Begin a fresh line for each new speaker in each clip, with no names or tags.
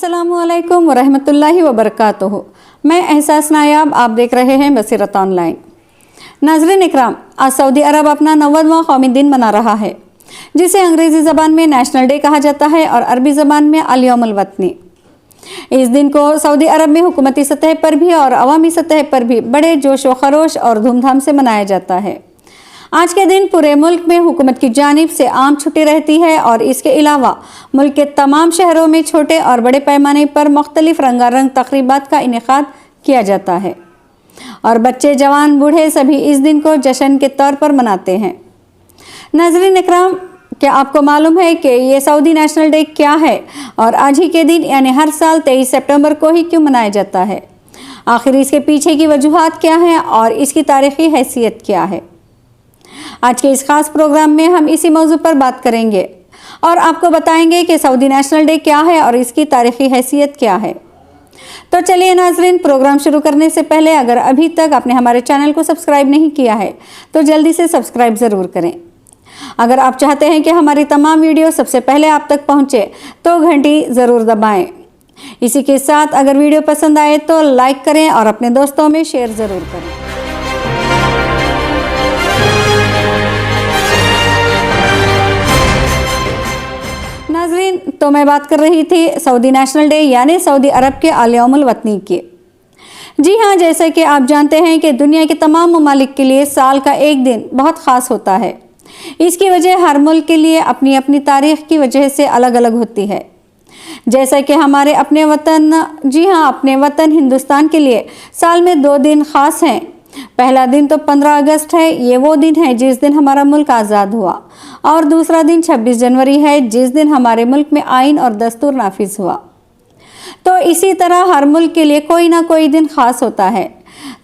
अस्सलामुअलैकुम वरहमतुल्लाहि वबरकातुहू। मैं एहसास नायाब, आप देख रहे हैं बसीरत ऑनलाइन। नाज़रीन इकराम, आज सऊदी अरब अपना 90वां कौमी दिन मना रहा है, जिसे अंग्रेज़ी ज़बान में नेशनल डे कहा जाता है और अरबी ज़बान में अल-यौमुल वतनी। इस दिन को सऊदी अरब में हुकूमती सतह पर भी और अवामी सतह पर भी बड़े जोश व खरोश और धूमधाम से मनाया जाता है। आज के दिन पूरे मुल्क में हुकूमत की जानिब से आम छुट्टी रहती है और इसके अलावा मुल्क के तमाम शहरों में छोटे और बड़े पैमाने पर मुख्तलिफ रंगारंग तक़रीबात का इनेकाद किया जाता है और बच्चे, जवान, बूढ़े सभी इस दिन को जश्न के तौर पर मनाते हैं। नाज़रीन इकराम, क्या आपको मालूम है कि ये सऊदी नेशनल डे क्या है और आज ही के दिन यानी हर साल 23 सितंबर को ही क्यों मनाया जाता है? आखिर इसके पीछे की वजूहात क्या हैं और इसकी तारीख़ी हैसियत क्या है? आज के इस खास प्रोग्राम में हम इसी मौजू पर बात करेंगे और आपको बताएंगे कि सऊदी नेशनल डे क्या है और इसकी तारीख़ी हैसियत क्या है। तो चलिए नाज़रीन, प्रोग्राम शुरू करने से पहले अगर अभी तक आपने हमारे चैनल को सब्सक्राइब नहीं किया है तो जल्दी से सब्सक्राइब ज़रूर करें। अगर आप चाहते हैं कि हमारी तमाम वीडियो सबसे पहले आप तक पहुंचे तो घंटी ज़रूर दबाएं। इसी के साथ अगर वीडियो पसंद आए तो लाइक करें और अपने दोस्तों में शेयर ज़रूर करें। नाज़रीन, तो मैं बात कर रही थी सऊदी नेशनल डे यानी सऊदी अरब के अल-यौमुल वतनी की। जी हाँ, जैसे कि आप जानते हैं कि दुनिया के तमाम ममालिक के लिए साल का एक दिन बहुत ख़ास होता है। इसकी वजह हर मुल्क के लिए अपनी अपनी तारीख़ की वजह से अलग अलग होती है। जैसा कि हमारे अपने वतन हिंदुस्तान के लिए साल में 2 दिन ख़ास हैं। पहला दिन तो 15 अगस्त है, ये वो दिन है जिस दिन हमारा मुल्क आज़ाद हुआ, और दूसरा दिन 26 जनवरी है जिस दिन हमारे मुल्क में आइन और दस्तूर नाफिज हुआ। तो इसी तरह हर मुल्क के लिए कोई ना कोई दिन ख़ास होता है।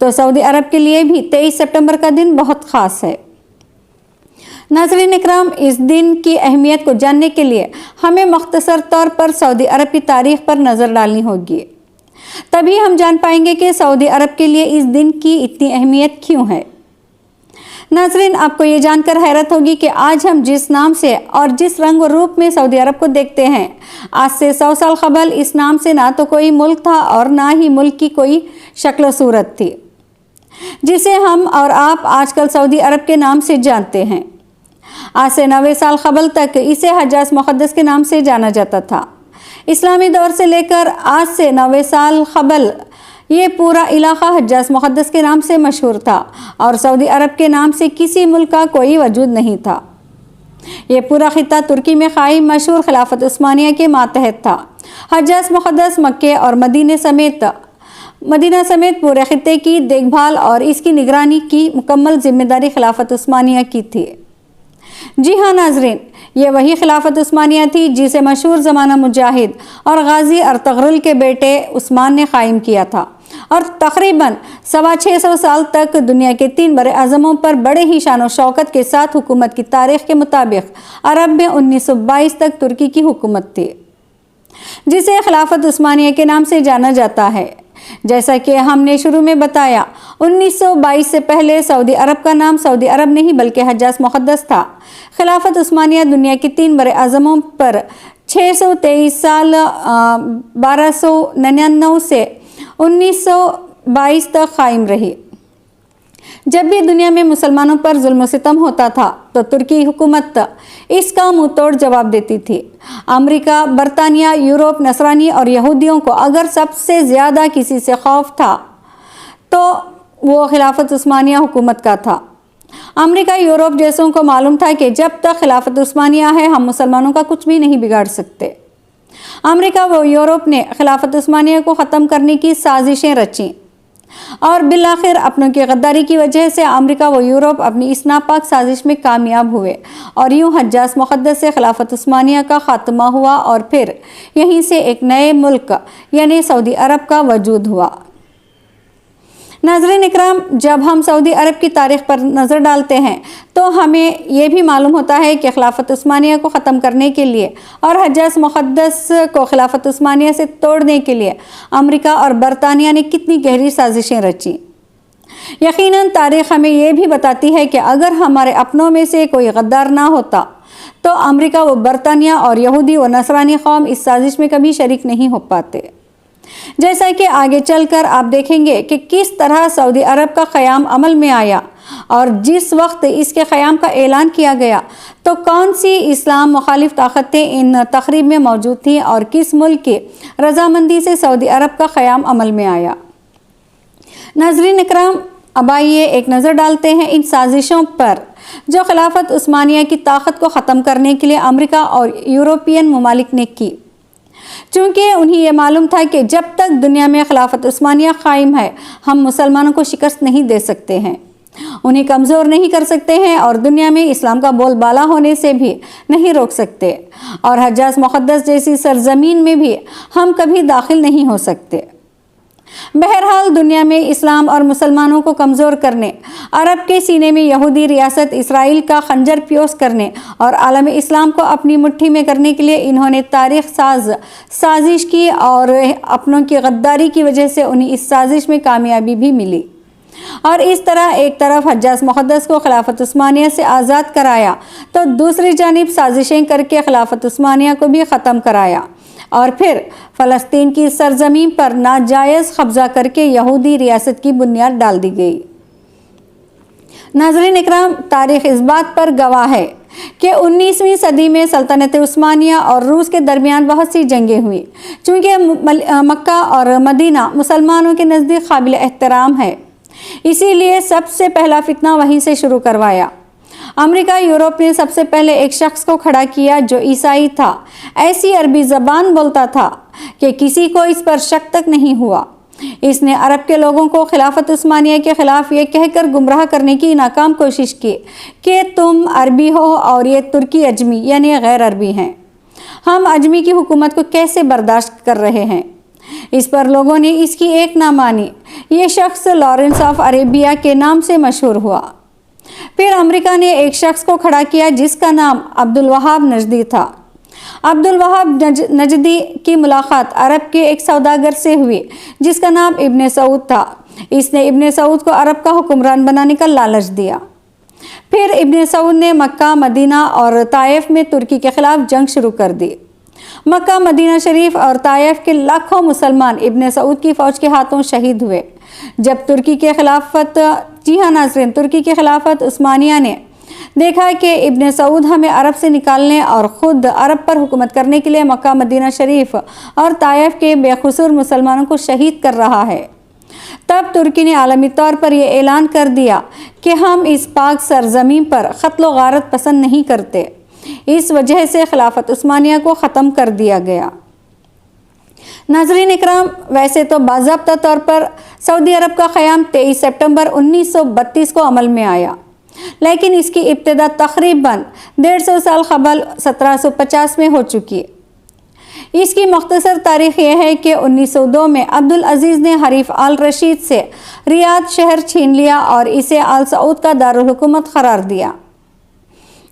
तो सऊदी अरब के लिए भी 23 सितंबर का दिन बहुत ख़ास है। नाज़रीन इकराम, इस दिन की अहमियत को जानने के लिए हमें मुख्तसर तौर पर सऊदी अरब की तारीख़ पर नज़र डालनी होगी, तभी हम जान पाएंगे कि सऊदी अरब के लिए इस दिन की इतनी अहमियत क्यों है। नाज़रीन, आपको ये जानकर हैरत होगी कि आज हम जिस नाम से और जिस रंग व रूप में सऊदी अरब को देखते हैं, आज से 100 साल कबल इस नाम से ना तो कोई मुल्क था और ना ही मुल्क की कोई शक्ल सूरत थी, जिसे हम और आप आजकल सऊदी अरब के नाम से जानते हैं। आज से 90 साल कबल तक इसे हज्जाज मुक़द्दस के नाम से जाना जाता था। इस्लामी दौर से लेकर आज से 90 साल कबल ये पूरा इलाक़ा हज्जाज मुक़द्दस के नाम से मशहूर था और सऊदी अरब के नाम से किसी मुल्क का कोई वजूद नहीं था। ये पूरा खित्ता तुर्की में क़ाइम मशहूर खिलाफत उस्मानिया के मातहत था। हज्जाज मुक़द्दस मक्के और मदीना समेत पूरे खित्ते की देखभाल और इसकी निगरानी की मुकम्मल जिम्मेदारी खिलाफत उस्मानिया की थी। जी हाँ नाज़रीन, ये वही खिलाफत उस्मानिया थी जिसे मशहूर ज़माना मुजाहिद और गाजी अर्तगरुल के बेटे उस्मान ने क़ायम किया था और तकरीबन 625 साल तक दुनिया के 3 बड़े आज़मों पर बड़े ही शान और शौकत के साथ हुकूमत की तारीख़ के मुताबिक अरब में 1922 तक तुर्की की हुकूमत थी, जिसे खिलाफत उस्मानिया के नाम से जाना जाता है। जैसा कि हमने शुरू में बताया, 1922 से पहले सऊदी अरब का नाम सऊदी अरब नहीं बल्कि हज्जाज मुक़द्दस था। खिलाफत उस्मानिया दुनिया के 3 बड़े आज़मों पर 623 साल 1299 से 1922 तक कायम रही। जब भी दुनिया में मुसलमानों पर जुल्म सितम होता था तो तुर्की हुकूमत इसका मुंह तोड़ जवाब देती थी। अमेरिका, बरतानिया, यूरोप, नसरानी और यहूदियों को अगर सबसे ज़्यादा किसी से खौफ था तो वो खिलाफत उस्मानिया हुकूमत का था। अमेरिका, यूरोप जैसों को मालूम था कि जब तक खिलाफत उस्मानिया है हम मुसलमानों का कुछ भी नहीं बिगाड़ सकते। अमेरिका व यूरोप ने खिलाफत उस्मानिया को ख़त्म करने की साजिशें रचीं और बिलाखिर अपनों की गद्दारी की वजह से अमेरिका व यूरोप अपनी इस नापाक साजिश में कामयाब हुए और यूं हज्जाज मुक़द्दस से खिलाफत उस्मानिया का ख़ात्मा हुआ और फिर यहीं से एक नए मुल्क यानी सऊदी अरब का वजूद हुआ। नाज़रीन इकराम, जब हम सऊदी अरब की तारीख़ पर नज़र डालते हैं तो हमें यह भी मालूम होता है कि खिलाफत उस्मानिया को ख़त्म करने के लिए और हज्जाज मुक़द्दस को खिलाफत उस्मानिया से तोड़ने के लिए अमेरिका और बरतानिया ने कितनी गहरी साजिशें रची। यकीनन तारीख़ हमें यह भी बताती है कि अगर हमारे अपनों में से कोई गद्दार ना होता تو امریکہ و برطانیہ اور یہودی و نصرانی قوم اس سازش میں کبھی شریک نہیں ہو پاتے۔ جیسا کہ آگے چل کر آپ دیکھیں گے کہ کس طرح سعودی عرب کا قیام عمل میں آیا، اور جس وقت اس کے قیام کا اعلان کیا گیا تو کون سی اسلام مخالف طاقتیں ان تقریب میں موجود تھیں اور کس ملک کی رضامندی سے سعودی عرب کا قیام عمل میں آیا۔ ناظرین اکرام، اب آئیے ایک نظر ڈالتے ہیں ان سازشوں پر جو خلافت عثمانیہ کی طاقت کو ختم کرنے کے لیے امریکہ اور یورپین ممالک نے کی۔ چونکہ انہیں یہ معلوم تھا کہ جب تک دنیا میں خلافت عثمانیہ قائم ہے ہم مسلمانوں کو شکست نہیں دے سکتے ہیں، انہیں کمزور نہیں کر سکتے ہیں اور دنیا میں اسلام کا بول بالا ہونے سے بھی نہیں روک سکتے، اور حجاز مقدس جیسی سرزمین میں بھی ہم کبھی داخل نہیں ہو سکتے۔ بہرحال دنیا میں اسلام اور مسلمانوں کو کمزور کرنے، عرب کے سینے میں یہودی ریاست اسرائیل کا خنجر پیوست کرنے اور عالم اسلام کو اپنی مٹھی میں کرنے کے لیے انہوں نے تاریخ سازش کی، اور اپنوں کی غداری کی وجہ سے انہیں اس سازش میں کامیابی بھی ملی، اور اس طرح ایک طرف حجاز مقدس کو خلافت عثمانیہ سے آزاد کرایا تو دوسری جانب سازشیں کر کے خلافت عثمانیہ کو بھی ختم کرایا، اور پھر فلسطین کی سرزمین پر ناجائز قبضہ کر کے یہودی ریاست کی بنیاد ڈال دی گئی۔ ناظرین اکرام، تاریخ اس بات پر گواہ ہے کہ 19ویں صدی میں سلطنت عثمانیہ اور روس کے درمیان بہت سی جنگیں ہوئی، چونکہ مکہ اور مدینہ مسلمانوں کے نزدیک قابل احترام ہے، اسی لیے سب سے پہلا فتنہ وہیں سے شروع کروایا۔ امریکہ یورپ نے سب سے پہلے ایک شخص کو کھڑا کیا جو عیسائی تھا، ایسی عربی زبان بولتا تھا کہ کسی کو اس پر شک تک نہیں ہوا۔ اس نے عرب کے لوگوں کو خلافت عثمانیہ کے خلاف یہ کہہ کر گمراہ کرنے کی ناکام کوشش کی کہ تم عربی ہو اور یہ ترکی اجمی یعنی غیر عربی ہیں، ہم اجمی کی حکومت کو کیسے برداشت کر رہے ہیں؟ اس پر لوگوں نے اس کی ایک نہ مانی۔ یہ شخص لارنس آف عربیہ کے نام سے مشہور ہوا۔ پھر امریکہ نے ایک شخص کو کھڑا کیا جس کا نام عبدالوہاب نجدی تھا۔ عبدالوہاب نجدی کی ملاقات عرب کے ایک سوداگر سے ہوئی جس کا نام ابن سعود تھا۔ اس نے ابن سعود کو عرب کا حکمران بنانے کا لالچ دیا۔ پھر ابن سعود نے مکہ، مدینہ اور طائف میں ترکی کے خلاف جنگ شروع کر دی۔ مکہ، مدینہ شریف اور طائف کے لاکھوں مسلمان ابن سعود کی فوج کے ہاتھوں شہید ہوئے۔ جب ترکی کے خلافت ناظرین، ترکی کی خلافت عثمانیہ نے دیکھا کہ ابن سعود ہمیں عرب سے نکالنے اور خود عرب پر حکومت کرنے کے لیے مکہ، مدینہ شریف اور طائف کے بے قصور مسلمانوں کو شہید کر رہا ہے، تب ترکی نے عالمی طور پر یہ اعلان کر دیا کہ ہم اس پاک سرزمین پر قتل و غارت پسند نہیں کرتے۔ اس وجہ سے خلافت عثمانیہ کو ختم کر دیا گیا۔ ناظرین اکرام، ویسے تو باضابطہ طور پر سعودی عرب کا قیام 23 سپٹمبر 1932 کو عمل میں آیا، لیکن اس کی ابتدا تقریباً 150 سال قبل 1750 میں ہو چکی ہے۔ اس کی مختصر تاریخ یہ ہے کہ 1902 میں عبدالعزیز نے حریف آل رشید سے ریاض شہر چھین لیا اور اسے آل سعود کا دارالحکومت قرار دیا۔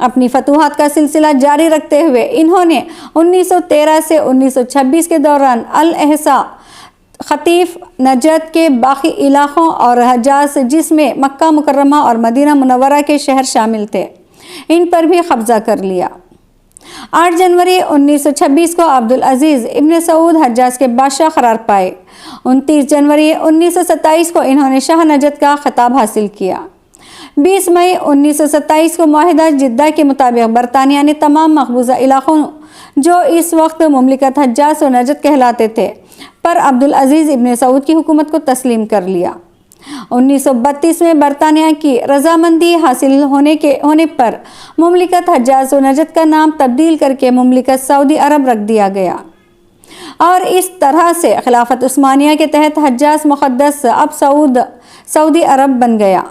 اپنی فتوحات کا سلسلہ جاری رکھتے ہوئے انہوں نے 1913 سے 1926 کے دوران الاحساء، خطیف، نجد کے باقی علاقوں اور حجاز جس میں مکہ مکرمہ اور مدینہ منورہ کے شہر شامل تھے ان پر بھی قبضہ کر لیا۔ 8 جنوری 1926 کو عبدالعزیز ابن سعود حجاز کے بادشاہ قرار پائے۔ 29 جنوری 1927 کو انہوں نے شاہ نجد کا خطاب حاصل کیا۔ 20 مئی 1927 کو معاہدہ جدہ کے مطابق برطانیہ نے تمام مقبوضہ علاقوں جو اس وقت مملکت حجاز و نجد کہلاتے تھے پر عبدالعزیز ابن سعود کی حکومت کو تسلیم کر لیا۔ 1932 میں برطانیہ کی رضامندی حاصل ہونے پر مملکت حجاز و نجد کا نام تبدیل کر کے مملکت سعودی عرب رکھ دیا گیا، اور اس طرح سے خلافت عثمانیہ کے تحت حجاز مقدس اب سعودی عرب بن گیا۔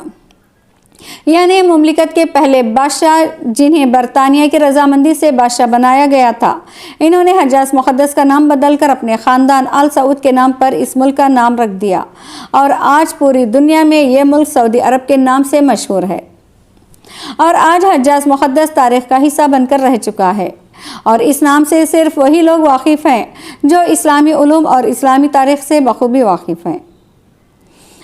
یعنی مملکت کے پہلے بادشاہ جنہیں برطانیہ کی رضامندی سے بادشاہ بنایا گیا تھا، انہوں نے حجاز مقدس کا نام بدل کر اپنے خاندان آل سعود کے نام پر اس ملک کا نام رکھ دیا، اور آج پوری دنیا میں یہ ملک سعودی عرب کے نام سے مشہور ہے، اور آج حجاز مقدس تاریخ کا حصہ بن کر رہ چکا ہے، اور اس نام سے صرف وہی لوگ واقف ہیں جو اسلامی علوم اور اسلامی تاریخ سے بخوبی واقف ہیں۔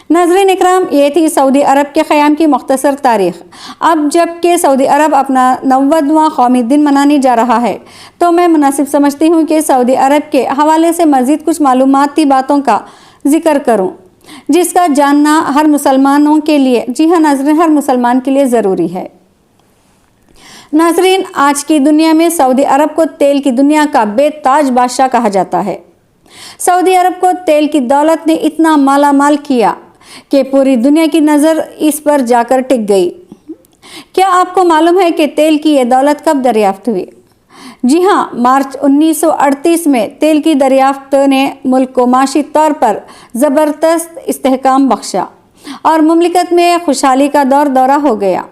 नाज़रीन इकराम, ये थी सऊदी अरब के क़याम की मुख्तसर तारीख़। अब जब कि सऊदी अरब अपना 90वां कौमी दिन मनाने जा रहा है, तो मैं मुनासिब समझती हूँ कि सऊदी अरब के हवाले से मज़ीद कुछ मालूमाती बातों का ज़िक्र करूँ, जिसका जानना हर मुसलमानों के लिए, जी हाँ नाज़रीन, हर मुसलमान के लिए ज़रूरी है। नाज़रीन, आज की दुनिया में सऊदी अरब को तेल की दुनिया का बेताज बादशाह कहा जाता है। सऊदी अरब को तेल की दौलत ने इतना माला माल किया कि पूरी दुनिया की नज़र इस पर जाकर टिक गई। क्या आपको मालूम है कि तेल की ये दौलत कब दरियाफ्त हुई? जी हाँ, मार्च 1938 में तेल की दरियाफ्त ने मुल्क को माशी तौर पर ज़बरदस्त इस्तेहकाम बख्शा और मुमलिकत में खुशहाली का दौरा हो गया।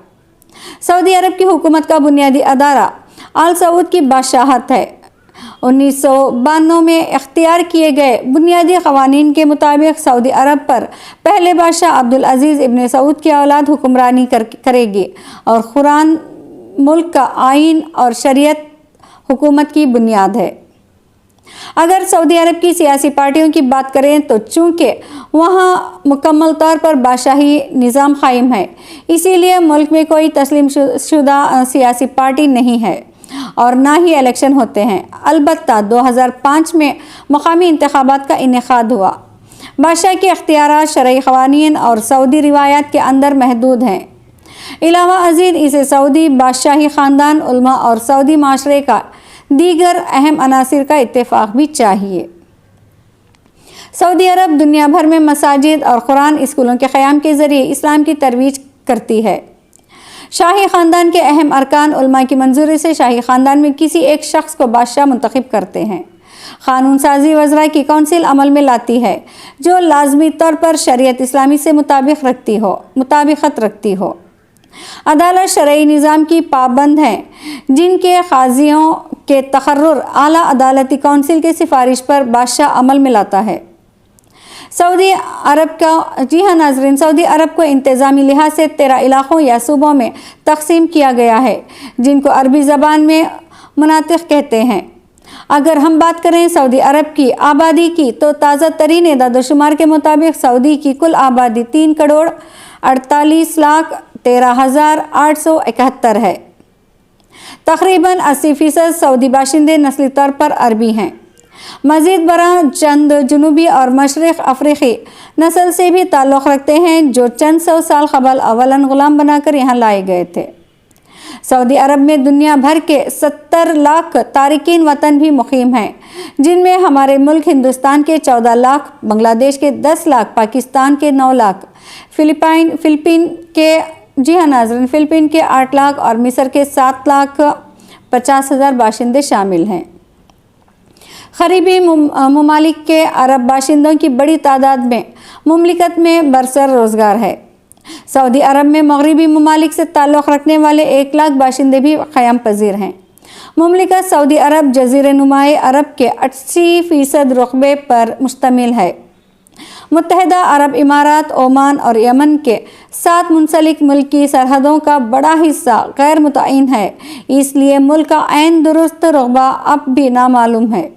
सऊदी अरब की हुकूमत का बुनियादी अदारा आल सऊद की बादशाहत है। 1992 में इख्तियार किए गए बुनियादी क़वानीन के मुताबिक सऊदी अरब पर पहले बादशाह अब्दुल अज़ीज़ इब्न सऊद की औलाद हुक्मरानी करेगी और कुरान मुल्क का आइन और शरीयत हुकूमत की बुनियाद है। अगर सऊदी अरब की सियासी पार्टियों की बात करें तो चूँकि वहाँ मुकम्मल तौर पर बादशाही निज़ाम कायम है, इसीलिए मुल्क में कोई तस्लीम शुदा सियासी पार्टी नहीं है और ना ही इलेक्शन होते हैं। अलबत्ता 2005 में मकामी इंतखाबात का इनेकाद हुआ। बादशाह के इख्तियारात शरई क़वानीन और सऊदी रिवायात के अंदर महदूद हैं। इलावा अज़ीज़ इसे सऊदी बादशाही ख़ानदान, उलमा और सऊदी माशरे का दीगर अहम अनासिर का इत्तेफाक भी चाहिए। सऊदी अरब दुनिया भर में मसाजिद और कुरान स्कूलों के क़याम के ज़रिए इस्लाम की तरवीज करती है। शाही ख़ानदान के अहम अरकान उलमा की मंजूरी से शाही ख़ानदान में किसी एक शख्स को बादशाह मुंतखब करते हैं। क़ानून साजी वज़रा की कौंसिल अमल में लाती है जो लाजमी तौर पर शरीयत इस्लामी से मुताबिकत रखती हो। अदालत शरई निज़ाम की पाबंद हैं, जिनके काजियों के तकर्रुर आला अदालती कौंसिल की सिफारिश पर बादशाह अमल में लाता है। सऊदी अरब का, जी हाँ नाज़रीन, सऊदी अरब को इंतज़ामी लिहाज से 13 इलाक़ों या सूबों में तकसीम किया गया है, जिनको अरबी ज़बान में मुनातिक़ कहते हैं। अगर हम बात करें सऊदी अरब की आबादी की, तो ताज़ा तरीन एदाद-ओ-शुमार के मुताबिक सऊदी की कुल आबादी 3,48,13,871 है। तकरीबन 80% सऊदी बाशिंदे नस्ली तौर पर अरबी हैं। मज़ीद बरां चंद जनूबी और मशरिक़ अफ्रीकी नस्ल से भी ताल्लुक़ रखते हैं, जो चंद सौ साल क़बल अवलन ग़ुलाम बनाकर यहाँ लाए गए थे। सऊदी अरब में दुनिया भर के 70 लाख तारिकीन वतन भी मुक़ीम हैं, जिनमें हमारे मुल्क हिंदुस्तान के 14 लाख, बांग्लादेश के 10 लाख, पाकिस्तान के 9 लाख, फ़िलिपीन के, जी हाँ नाज़रीन, फ़िलिपीन के 8 लाख और मिस्र के 7,50,000 बाशिंदे शामिल हैं। ग़रीबी ममालिक के अरब बाशिंदों की बड़ी तादाद में मुमलिकत में बरसर रोज़गार है। सऊदी अरब में मगरबी ममालिक से ताल्लुक़ रखने वाले 1 लाख बाशिंदे भी क़याम पजीर हैं। मुमलिकत सऊदी अरब जज़ीरे नुमाए अरब के 80% रकबे पर मुश्तमिल है। मुत्तहिदा अरब इमारात, ओमान और यमन के 7 मुंसलिक मुल्क की सरहदों का बड़ा हिस्सा गैर मुतअय्यन है, इसलिए मुल्क का ऐन दुरुस्त रकबा अब भी नामालूम है।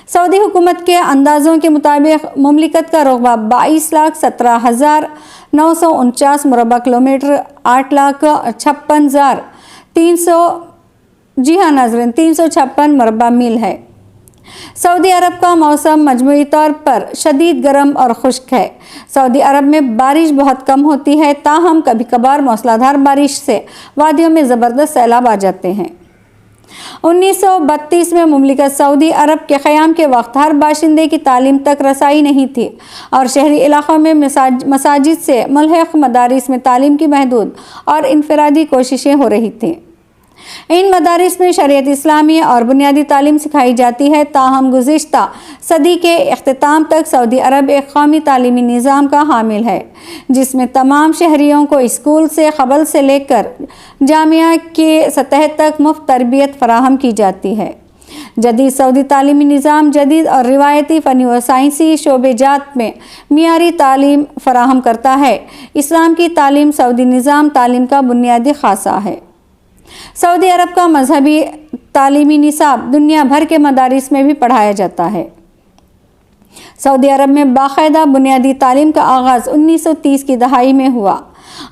सऊदी हुकूमत के अंदाज़ों के मुताबिक मुमलिकत का रकबा 22,17,949 मुरबा किलोमीटर, 8,56,300, जी हाँ नाज़रीन, 356 मुरबा मील है। सऊदी अरब का मौसम मजमूई तौर पर शदीद गर्म और खुश्क है। सऊदी अरब में बारिश बहुत कम होती है, ताहम कभी कभार मौसलाधार बारिश से वादियों में ज़बरदस्त सैलाब आ जाते हैं। 1932 में मुमलिकत सऊदी अरब के क़याम के वक्त हर बाशिंदे की तालीम तक रसाई नहीं थी और शहरी इलाक़ों में मसाजिद से मुल्हिक़ मदारिस में तालीम की महदूद और इनफरादी कोशिशें हो रही थीं। इन मदारिस में शरीयत इस्लामी और बुनियादी तालीम सिखाई जाती है, ताहम गुज़िश्ता सदी के इख्तिताम तक सऊदी अरब एक कौमी तालीमी निज़ाम का हामिल है, जिसमें तमाम शहरियों को स्कूल से क़बल से लेकर जामिया की सतह तक मुफ्त तरबियत फ़राहम की जाती है। जदीद सऊदी तालीमी निज़ाम जदीद और रिवायती फ़नी व साइंसी शोबेजात में मियारी तालीम फ़राहम करता है। इस्लाम की तालीम सऊदी निज़ाम तालीम का बुनियादी ख़ासा है। सऊदी अरब का मजहबी तालीमी निसाब दुनिया भर के मदारिस में भी पढ़ाया जाता है। सऊदी अरब में बाकायदा बुनियादी तालीम का आगाज़ 1930 की दहाई में हुआ।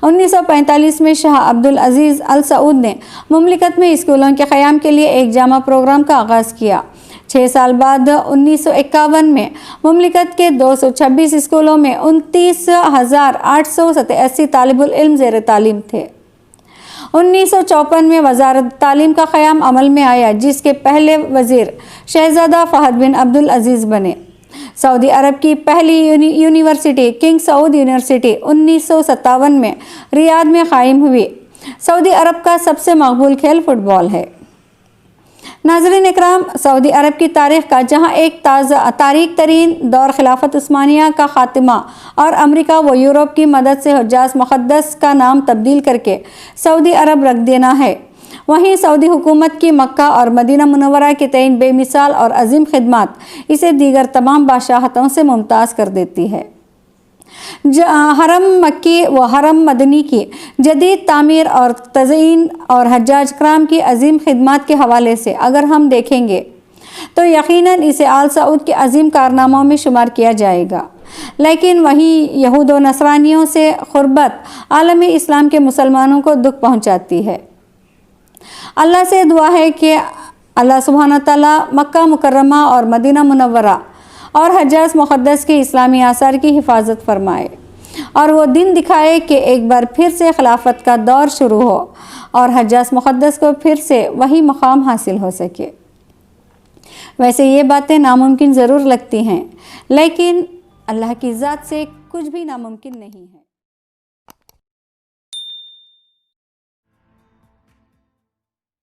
1945 में शाह अब्दुल अजीज़ अल सऊद ने मुमलिकत में स्कूलों के क़याम के लिए एक जामा प्रोग्राम का आगाज़ किया। 6 साल बाद 1951 में मुमलिकत के 226 स्कूलों में 29,887 तालिबुल इल्म ज़ेर तालीम थे। 1954 में वज़ारत तालीम का क़याम अमल में आया, जिसके पहले वज़ीर शहज़ादा फ़हद बिन अब्दुल अजीज़ बने। सऊदी अरब की पहली यूनिवर्सिटी किंग सऊद यूनिवर्सिटी 1957 में रियाद में क़ायम हुई। सऊदी अरब का सबसे मकबूल खेल फुटबॉल है। नाज़रीन इकराम, सऊदी अरब की तारीख़ का जहाँ एक तारीख़ तरीन दौर खिलाफत उस्मानिया का ख़ात्मा और अमेरिका व यूरोप की मदद से हुज्जाज मुक़द्दस का नाम तब्दील करके सऊदी अरब रख देना है, वहीं सऊदी हुकूमत की मक्का और मदीना मुनव्वरा के तईन बेमिसाल और अजीम खिदमात इसे दीगर तमाम बादशाहतों से मुमताज़ कर देती है। हरम मक्की व हरम मदनी की जदीद तामीर और तज़यीन और हज्जाज कराम की अजीम खिदमात के हवाले से अगर हम देखेंगे तो यकीनन इसे आल सऊद के अजीम कारनामों में शुमार किया जाएगा। लेकिन वहीं यहूद व नसरानियों से क़ुर्बत आलम इस्लाम के मुसलमानों को दुख पहुँचाती है। अल्लाह से दुआ है कि अल्लाह सुब्हान तआला मक्का मुकर्रमा और मदीना मुनव्वरा और हज्जाज मुक़द्दस के इस्लामी आसार की हिफाजत फरमाए और वो दिन दिखाए कि एक बार फिर से खिलाफत का दौर शुरू हो और हज्जाज मुक़द्दस को फिर से वही मकाम हासिल हो सके। वैसे ये बातें नामुमकिन ज़रूर लगती हैं, लेकिन अल्लाह की ज़ात से कुछ भी नामुमकिन नहीं है।